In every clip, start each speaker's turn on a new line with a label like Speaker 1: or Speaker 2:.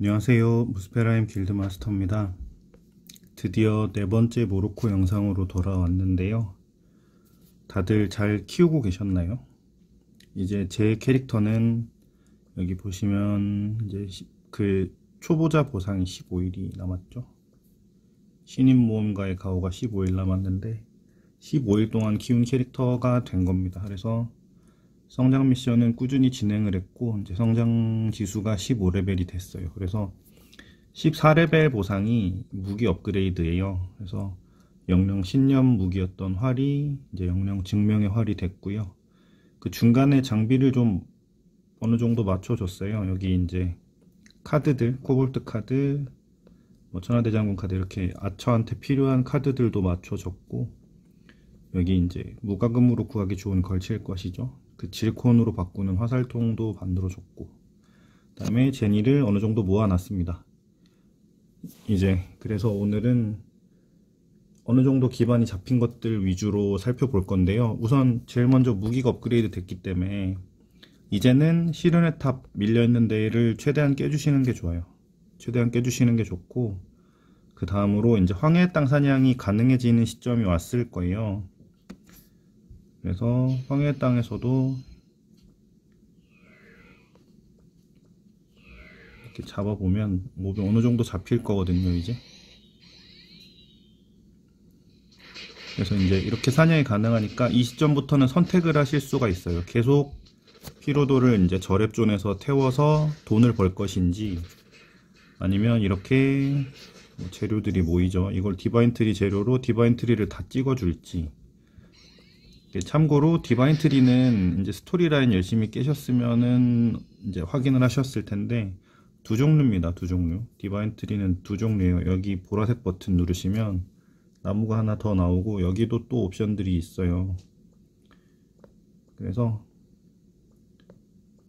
Speaker 1: 안녕하세요. 무스페라임 길드마스터입니다. 드디어 네 번째 모로코 영상으로 돌아왔는데요. 다들 잘 키우고 계셨나요? 이제 제 캐릭터는 여기 보시면 이제 그 초보자 보상이 15일이 남았죠. 신인 모험가의 가오가 15일 남았는데 15일 동안 키운 캐릭터가 된 겁니다. 그래서 성장 미션은 꾸준히 진행을 했고 이제 성장 지수가 15레벨이 됐어요. 그래서 14레벨 보상이 무기 업그레이드예요. 그래서 영령 신념 무기였던 활이 이제 영령 증명의 활이 됐고요. 그 중간에 장비를 좀 어느 정도 맞춰줬어요. 여기 이제 카드들, 코볼트 카드, 뭐 천하대장군 카드 이렇게 아처한테 필요한 카드들도 맞춰줬고, 여기 이제 무과금으로 구하기 좋은 걸칠 것이죠. 그 질콘으로 바꾸는 화살통도 만들어줬고, 그 다음에 제니를 어느 정도 모아놨습니다. 이제 그래서 오늘은 어느 정도 기반이 잡힌 것들 위주로 살펴볼 건데요. 우선 제일 먼저 무기가 업그레이드 됐기 때문에 이제는 시련의 탑 밀려있는 데를 최대한 깨주시는 게 좋아요. 최대한 깨주시는 게 좋고, 그 다음으로 이제 황해의 땅 사냥이 가능해지는 시점이 왔을 거예요. 그래서 황해의 땅에서도 이렇게 잡아보면 몹이 어느 정도 잡힐 거거든요, 이제. 그래서 이제 이렇게 사냥이 가능하니까 이 시점부터는 선택을 하실 수가 있어요. 계속 피로도를 이제 저랩존에서 태워서 돈을 벌 것인지, 아니면 이렇게 재료들이 모이죠. 이걸 디바인트리 재료로 디바인트리를 다 찍어줄지. 참고로 디바인트리는 이제 스토리라인 열심히 깨셨으면은 이제 확인을 하셨을 텐데 두 종류입니다. 두 종류. 디바인트리는 두 종류예요. 여기 보라색 버튼 누르시면 나무가 하나 더 나오고, 여기도 또 옵션들이 있어요. 그래서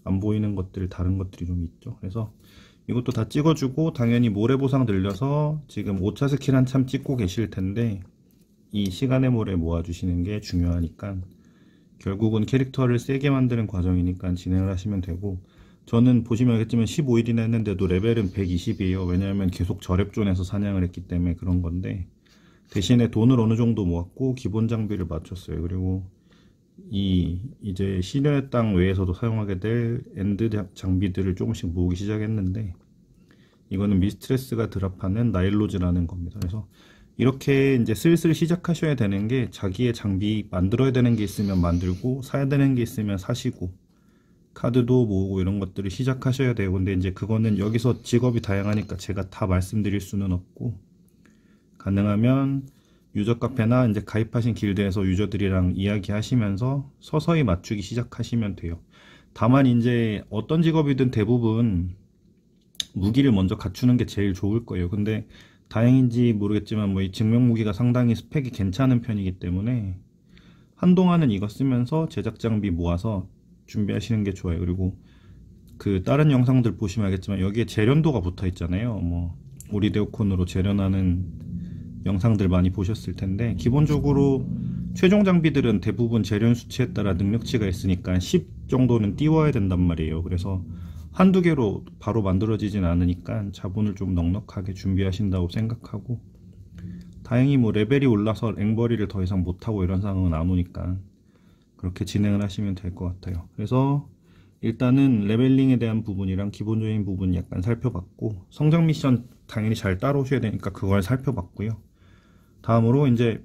Speaker 1: 안 보이는 것들, 다른 것들이 좀 있죠. 그래서 이것도 다 찍어주고, 당연히 모래 보상 늘려서 지금 5차 스킬 한참 찍고 계실 텐데 이 시간의 모래 모아주시는 게 중요하니까, 결국은 캐릭터를 세게 만드는 과정이니까 진행을 하시면 되고, 저는 보시면 알겠지만 15일이나 했는데도 레벨은 120이에요. 왜냐하면 계속 저랩존에서 사냥을 했기 때문에 그런 건데, 대신에 돈을 어느 정도 모았고 기본 장비를 맞췄어요. 그리고 이제 시련의 땅 외에서도 사용하게 될 엔드 장비들을 조금씩 모으기 시작했는데, 이거는 미스트레스가 드랍하는 나일로즈라는 겁니다. 그래서 이렇게 이제 슬슬 시작하셔야 되는 게, 자기의 장비 만들어야 되는 게 있으면 만들고 사야 되는 게 있으면 사시고 카드도 모으고 이런 것들을 시작하셔야 돼요. 근데 이제 그거는 여기서 직업이 다양하니까 제가 다 말씀드릴 수는 없고, 가능하면 유저 카페나 이제 가입하신 길드에서 유저들이랑 이야기하시면서 서서히 맞추기 시작하시면 돼요. 다만 이제 어떤 직업이든 대부분 무기를 먼저 갖추는 게 제일 좋을 거예요. 근데 다행인지 모르겠지만 뭐 이 증명 무기가 상당히 스펙이 괜찮은 편이기 때문에 한동안은 이거 쓰면서 제작 장비 모아서 준비하시는 게 좋아요. 그리고 그 다른 영상들 보시면 알겠지만 여기에 재련도가 붙어 있잖아요. 뭐 오리데오콘으로 재련하는 영상들 많이 보셨을 텐데, 기본적으로 최종 장비들은 대부분 재련 수치에 따라 능력치가 있으니까 10 정도는 띄워야 된단 말이에요. 그래서 한두 개로 바로 만들어지진 않으니까 자본을 좀 넉넉하게 준비하신다고 생각하고, 다행히 뭐 레벨이 올라서 앵벌이를 더 이상 못하고 이런 상황은 안 오니까 그렇게 진행을 하시면 될 것 같아요. 그래서 일단은 레벨링에 대한 부분이랑 기본적인 부분 약간 살펴봤고, 성장 미션 당연히 잘 따라오셔야 되니까 그걸 살펴봤고요. 다음으로 이제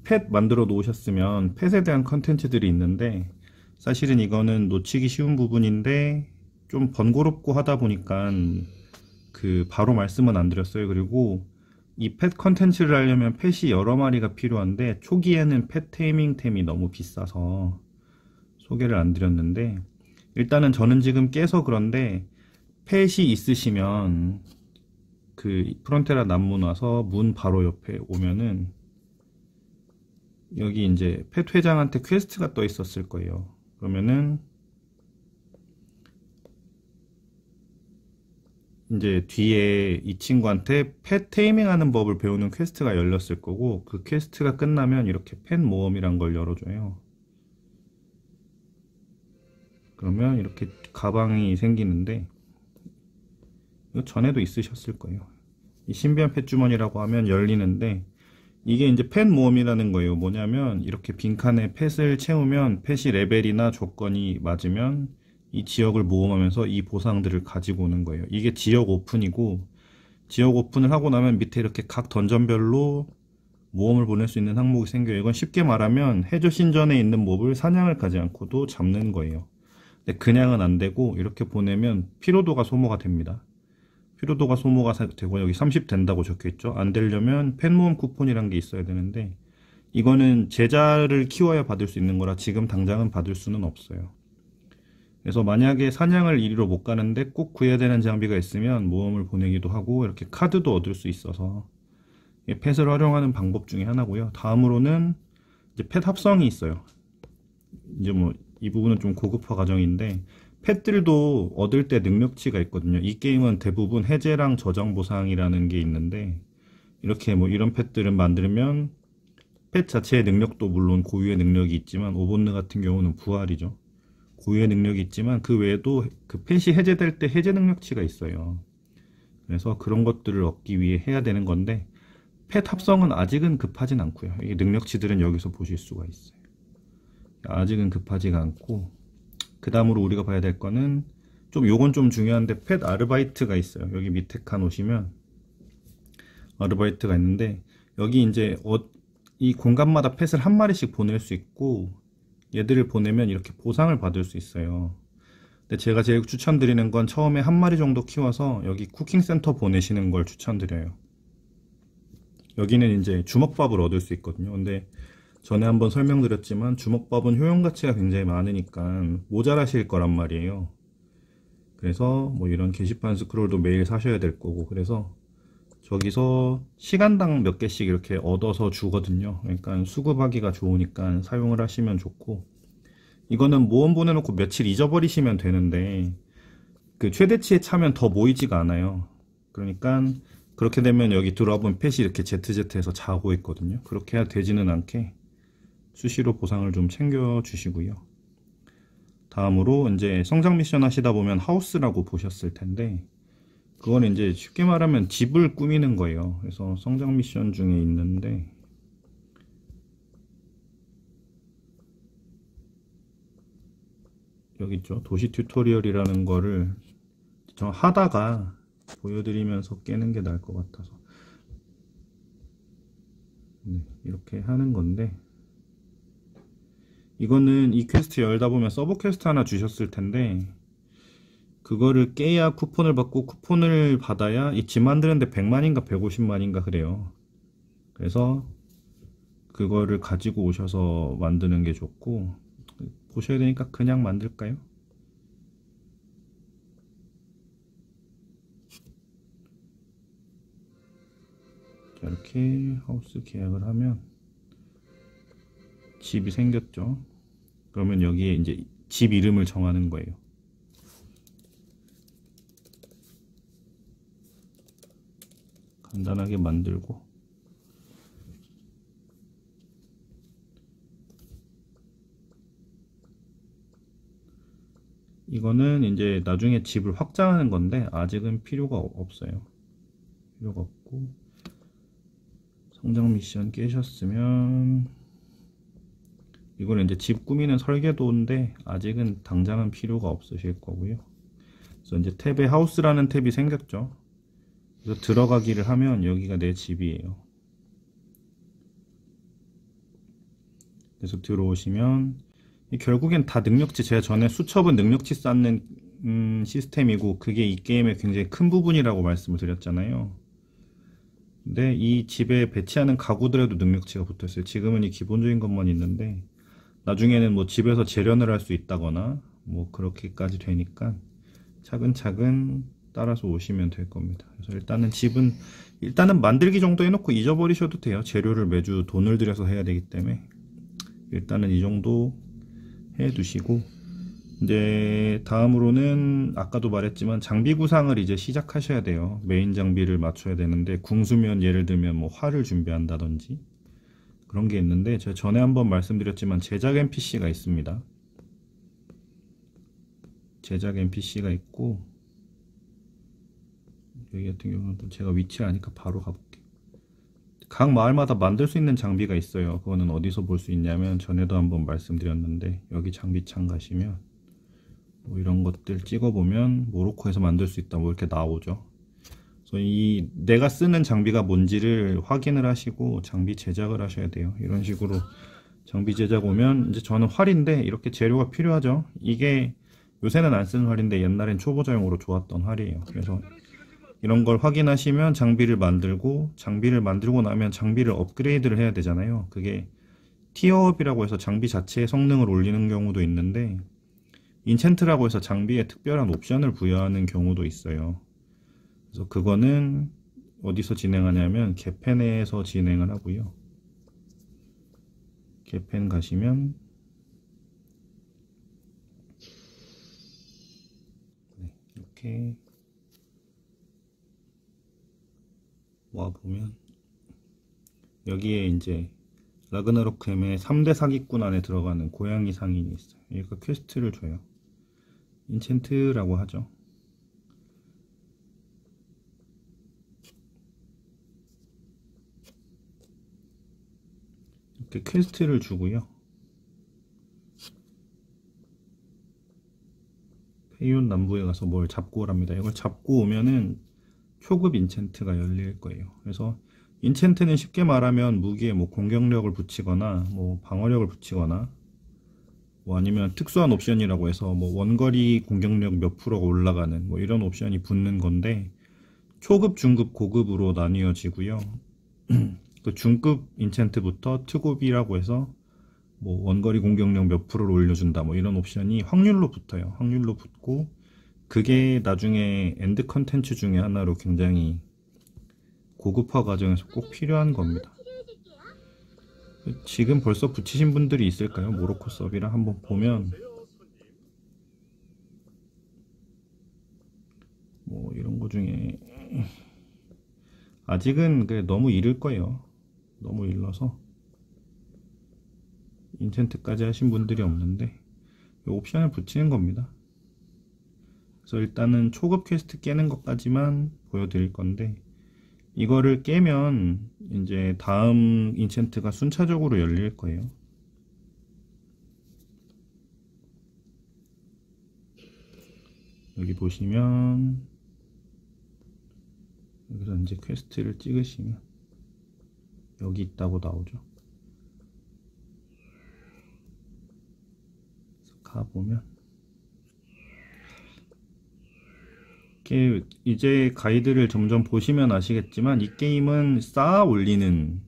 Speaker 1: 펫 만들어 놓으셨으면 펫에 대한 컨텐츠들이 있는데, 사실은 이거는 놓치기 쉬운 부분인데 좀 번거롭고 하다 보니까 그 바로 말씀은 안 드렸어요. 그리고 이 펫 컨텐츠를 하려면 펫이 여러 마리가 필요한데 초기에는 펫 테이밍템이 너무 비싸서 소개를 안 드렸는데, 일단은 저는 지금 깨서 그런데 펫이 있으시면 그 프론테라 남문 와서 문 바로 옆에 오면은 여기 이제 펫 회장한테 퀘스트가 떠 있었을 거예요. 그러면은 이제 뒤에 이 친구한테 펫 테이밍하는 법을 배우는 퀘스트가 열렸을 거고, 그 퀘스트가 끝나면 이렇게 펫 모험이란 걸 열어줘요. 그러면 이렇게 가방이 생기는데, 이거 전에도 있으셨을 거예요. 이 신비한 펫 주머니라고 하면 열리는데 이게 이제 펫 모음이라는 거예요. 뭐냐면 이렇게 빈칸에 펫을 채우면 펫이 레벨이나 조건이 맞으면 이 지역을 모음하면서 이 보상들을 가지고 오는 거예요. 이게 지역 오픈이고, 지역 오픈을 하고 나면 밑에 이렇게 각 던전별로 모험을 보낼 수 있는 항목이 생겨요. 이건 쉽게 말하면 해저 신전에 있는 몹을 사냥을 가지 않고도 잡는 거예요. 근데 그냥은 안 되고 이렇게 보내면 피로도가 소모가 됩니다. 피로도가 소모가 되고 여기 30 된다고 적혀있죠. 안 되려면 펫 모음 쿠폰이란 게 있어야 되는데 이거는 제자를 키워야 받을 수 있는 거라 지금 당장은 받을 수는 없어요. 그래서 만약에 사냥을 이리로 못 가는데 꼭 구해야 되는 장비가 있으면 모험을 보내기도 하고 이렇게 카드도 얻을 수 있어서 펫을 활용하는 방법 중에 하나고요. 다음으로는 이제 펫 합성이 있어요. 이제 뭐 이 부분은 좀 고급화 과정인데 펫들도 얻을 때 능력치가 있거든요. 이 게임은 대부분 해제랑 저장 보상이라는 게 있는데 이렇게 뭐 이런 펫들은 만들면 펫 자체의 능력도 물론 고유의 능력이 있지만 오본느 같은 경우는 부활이죠. 고유의 능력이 있지만 그 외에도 그 펫이 해제될 때 해제 능력치가 있어요. 그래서 그런 것들을 얻기 위해 해야 되는 건데 펫 합성은 아직은 급하진 않고요. 이 능력치들은 여기서 보실 수가 있어요. 아직은 급하지가 않고 그 다음으로 우리가 봐야 될 거는 요건 좀 중요한데 펫 아르바이트가 있어요. 여기 밑에 칸 오시면 아르바이트가 있는데 여기 이제 이 공간마다 펫을 한 마리씩 보낼 수 있고 얘들을 보내면 이렇게 보상을 받을 수 있어요. 근데 제가 제일 추천드리는 건 처음에 한 마리 정도 키워서 여기 쿠킹센터 보내시는 걸 추천드려요. 여기는 이제 주먹밥을 얻을 수 있거든요. 근데 전에 한번 설명드렸지만 주먹밥은 효용 가치가 굉장히 많으니까 모자라실 거란 말이에요. 그래서 뭐 이런 게시판 스크롤도 매일 사셔야 될 거고 그래서 저기서 시간당 몇 개씩 이렇게 얻어서 주거든요. 그러니까 수급하기가 좋으니까 사용을 하시면 좋고 이거는 모험 보내놓고 며칠 잊어버리시면 되는데 그 최대치에 차면 더 모이지가 않아요. 그러니까 그렇게 되면 여기 들어와보면 펫이 이렇게 ZZ해서 자고 있거든요. 그렇게 해야 되지는 않게 수시로 보상을 좀 챙겨 주시고요. 다음으로 이제 성장 미션 하시다 보면 하우스라고 보셨을 텐데 그거는 이제 쉽게 말하면 집을 꾸미는 거예요. 그래서 성장 미션 중에 있는데 여기 있죠. 도시 튜토리얼이라는 거를 저 하다가 보여드리면서 깨는 게 나을 것 같아서 네, 이렇게 하는 건데 이거는 이 퀘스트 열다 보면 서브 퀘스트 하나 주셨을 텐데 그거를 깨야 쿠폰을 받고 쿠폰을 받아야 이 집 만드는데 100만인가 150만인가 그래요. 그래서 그거를 가지고 오셔서 만드는 게 좋고 보셔야 되니까 그냥 만들까요? 자, 이렇게 하우스 계약을 하면 집이 생겼죠. 그러면 여기에 이제 집 이름을 정하는 거예요. 간단하게 만들고 이거는 이제 나중에 집을 확장하는 건데 아직은 필요가 없어요. 필요가 없고 성장 미션 깨셨으면 이거는 이제 집 꾸미는 설계도인데 아직은 당장은 필요가 없으실 거고요. 그래서 이제 탭에 하우스라는 탭이 생겼죠. 그래서 들어가기를 하면 여기가 내 집이에요. 그래서 들어오시면 결국엔 다 능력치, 제가 전에 수첩은 능력치 쌓는 시스템이고 그게 이 게임의 굉장히 큰 부분이라고 말씀을 드렸잖아요. 근데 이 집에 배치하는 가구들에도 능력치가 붙어있어요. 지금은 이 기본적인 것만 있는데 나중에는 뭐 집에서 재련을 할 수 있다거나 뭐 그렇게까지 되니까 차근차근 따라서 오시면 될 겁니다. 그래서 일단은 집은 일단은 만들기 정도 해놓고 잊어버리셔도 돼요. 재료를 매주 돈을 들여서 해야 되기 때문에 일단은 이 정도 해 두시고 이제 다음으로는 아까도 말했지만 장비 구상을 이제 시작하셔야 돼요. 메인 장비를 맞춰야 되는데 궁수면 예를 들면 뭐 활을 준비한다든지 그런 게 있는데 제가 전에 한번 말씀드렸지만 제작 NPC가 있습니다. 제작 NPC가 있고 여기 같은 경우는 제가 위치를 아니까 바로 가볼게요. 각 마을마다 만들 수 있는 장비가 있어요. 그거는 어디서 볼 수 있냐면 전에도 한번 말씀드렸는데 여기 장비창 가시면 뭐 이런 것들 찍어보면 모로코에서 만들 수 있다 뭐 이렇게 나오죠. 그래서 이 내가 쓰는 장비가 뭔지를 확인을 하시고 장비 제작을 하셔야 돼요. 이런 식으로 장비 제작 오면 이제 저는 활인데 이렇게 재료가 필요하죠. 이게 요새는 안 쓰는 활인데 옛날엔 초보자용으로 좋았던 활이에요. 그래서 이런 걸 확인하시면 장비를 만들고 나면 장비를 업그레이드를 해야 되잖아요. 그게 티어업이라고 해서 장비 자체의 성능을 올리는 경우도 있는데 인챈트라고 해서 장비에 특별한 옵션을 부여하는 경우도 있어요. 그래서 그거는 어디서 진행하냐면 개펜에서 진행을 하고요. 개펜 가시면 이렇게 와보면 여기에 이제 라그나로크 M의 3대 사기꾼 안에 들어가는 고양이 상인이 있어요. 얘가 퀘스트를 줘요. 인챈트라고 하죠. 이렇게 퀘스트를 주고요. 페이온 남부에 가서 뭘 잡고 오랍니다. 이걸 잡고 오면은 초급 인챈트가 열릴 거예요. 그래서 인챈트는 쉽게 말하면 무기에 뭐 공격력을 붙이거나 뭐 방어력을 붙이거나 뭐 아니면 특수한 옵션이라고 해서 뭐 원거리 공격력 몇 프로가 올라가는 뭐 이런 옵션이 붙는 건데 초급, 중급, 고급으로 나뉘어지고요. 그 중급 인챈트부터 특급이라고 해서 뭐 원거리 공격력 몇 프로를 올려준다 뭐 이런 옵션이 확률로 붙어요. 확률로 붙고 그게 나중에 엔드 컨텐츠 중에 하나로 굉장히 고급화 과정에서 꼭 필요한 겁니다. 지금 벌써 붙이신 분들이 있을까요? 모로코 서비랑 한번 보면 뭐 이런 거 중에 아직은 그래 너무 이를 거예요. 너무 일러서 인챈트까지 하신 분들이 없는데 이 옵션을 붙이는 겁니다. 그래서 일단은 초급 퀘스트 깨는 것까지만 보여드릴 건데 이거를 깨면 이제 다음 인챈트가 순차적으로 열릴 거예요. 여기 보시면 여기서 이제 퀘스트를 찍으시면 여기 있다고 나오죠. 가보면 이제 가이드를 점점 보시면 아시겠지만 이 게임은 쌓아 올리는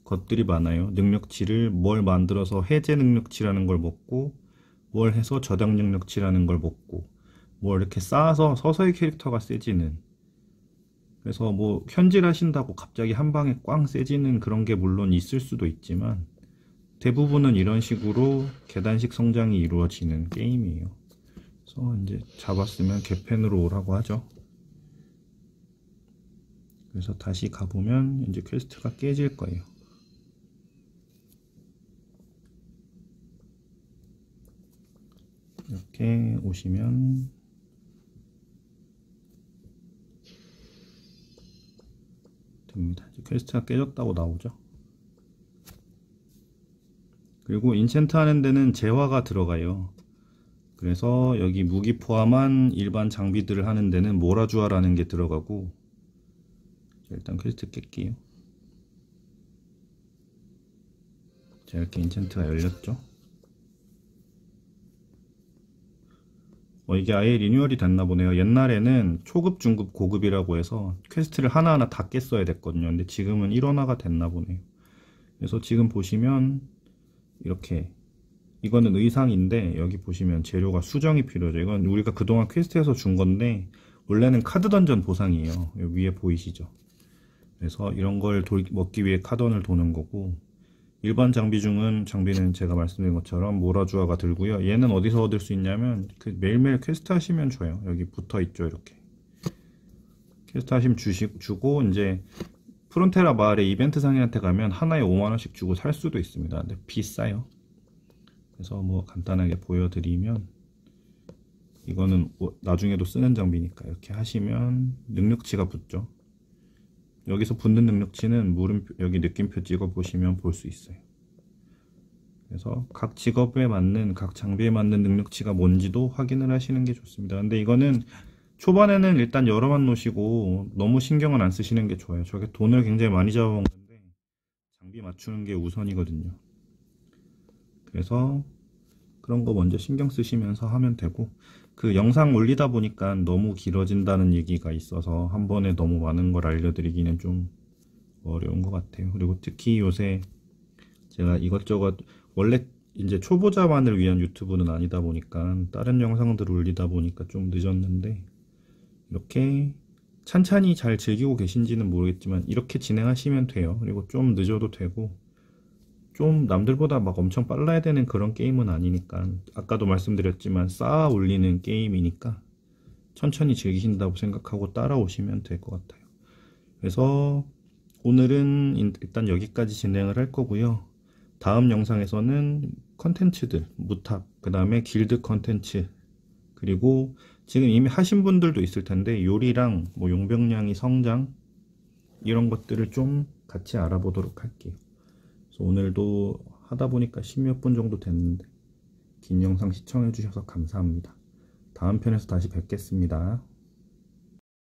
Speaker 1: 것들이 많아요. 능력치를 뭘 만들어서 해제 능력치라는 걸 먹고 뭘 해서 저장 능력치라는 걸 먹고 뭘 이렇게 쌓아서 서서히 캐릭터가 세지는, 그래서 뭐 현질하신다고 갑자기 한 방에 꽝 세지는 그런 게 물론 있을 수도 있지만 대부분은 이런 식으로 계단식 성장이 이루어지는 게임이에요. 그래서 이제 잡았으면 개펜으로 오라고 하죠. 그래서 다시 가보면 이제 퀘스트가 깨질 거예요. 이렇게 오시면 됩니다. 이제 퀘스트가 깨졌다고 나오죠. 그리고 인챈트 하는 데는 재화가 들어가요. 그래서 여기 무기 포함한 일반 장비들을 하는 데는 모라주아라는 게 들어가고, 일단 퀘스트 깰게요. 자, 이렇게 인챈트가 열렸죠. 이게 아예 리뉴얼이 됐나 보네요. 옛날에는 초급, 중급, 고급이라고 해서 퀘스트를 하나하나 다 깼어야 됐거든요. 근데 지금은 1원화가 됐나 보네요. 그래서 지금 보시면 이렇게, 이거는 의상인데 여기 보시면 재료가 수정이 필요하죠. 이건 우리가 그동안 퀘스트에서 준 건데 원래는 카드 던전 보상이에요. 여기 위에 보이시죠? 그래서 이런 걸 먹기 위해 카던을 도는 거고, 일반 장비는 제가 말씀드린 것처럼 모라주아가 들고요. 얘는 어디서 얻을 수 있냐면 그 매일매일 퀘스트 하시면 줘요. 여기 붙어 있죠. 이렇게 퀘스트 하시면 주고, 이제 프론테라 마을의 이벤트 상인한테 가면 하나에 5만원씩 주고 살 수도 있습니다. 근데 비싸요. 그래서 뭐 간단하게 보여드리면 이거는 나중에도 쓰는 장비니까 이렇게 하시면 능력치가 붙죠. 여기서 붙는 능력치는 물음표, 여기 느낌표 찍어 보시면 볼 수 있어요. 그래서 각 직업에 맞는, 각 장비에 맞는 능력치가 뭔지도 확인을 하시는 게 좋습니다. 근데 이거는 초반에는 일단 열어만 놓으시고 너무 신경은 안 쓰시는 게 좋아요. 저게 돈을 굉장히 많이 잡아먹는데 장비 맞추는 게 우선이거든요. 그래서 그런 거 먼저 신경 쓰시면서 하면 되고, 그 영상 올리다 보니까 너무 길어진다는 얘기가 있어서 한 번에 너무 많은 걸 알려드리기는 좀 어려운 것 같아요. 그리고 특히 요새 제가 이것저것, 원래 이제 초보자만을 위한 유튜브는 아니다 보니까 다른 영상들을 올리다 보니까 좀 늦었는데, 이렇게 찬찬히 잘 즐기고 계신지는 모르겠지만 이렇게 진행하시면 돼요. 그리고 좀 늦어도 되고, 좀 남들보다 막 엄청 빨라야 되는 그런 게임은 아니니까, 아까도 말씀드렸지만 쌓아 올리는 게임이니까 천천히 즐기신다고 생각하고 따라오시면 될 것 같아요. 그래서 오늘은 일단 여기까지 진행을 할 거고요. 다음 영상에서는 컨텐츠들, 무탑, 그 다음에 길드 컨텐츠, 그리고 지금 이미 하신 분들도 있을 텐데 요리랑 뭐 용병량이 성장 이런 것들을 좀 같이 알아보도록 할게요. 그래서 오늘도 하다 보니까 10몇 분 정도 됐는데 긴 영상 시청해 주셔서 감사합니다. 다음 편에서 다시 뵙겠습니다.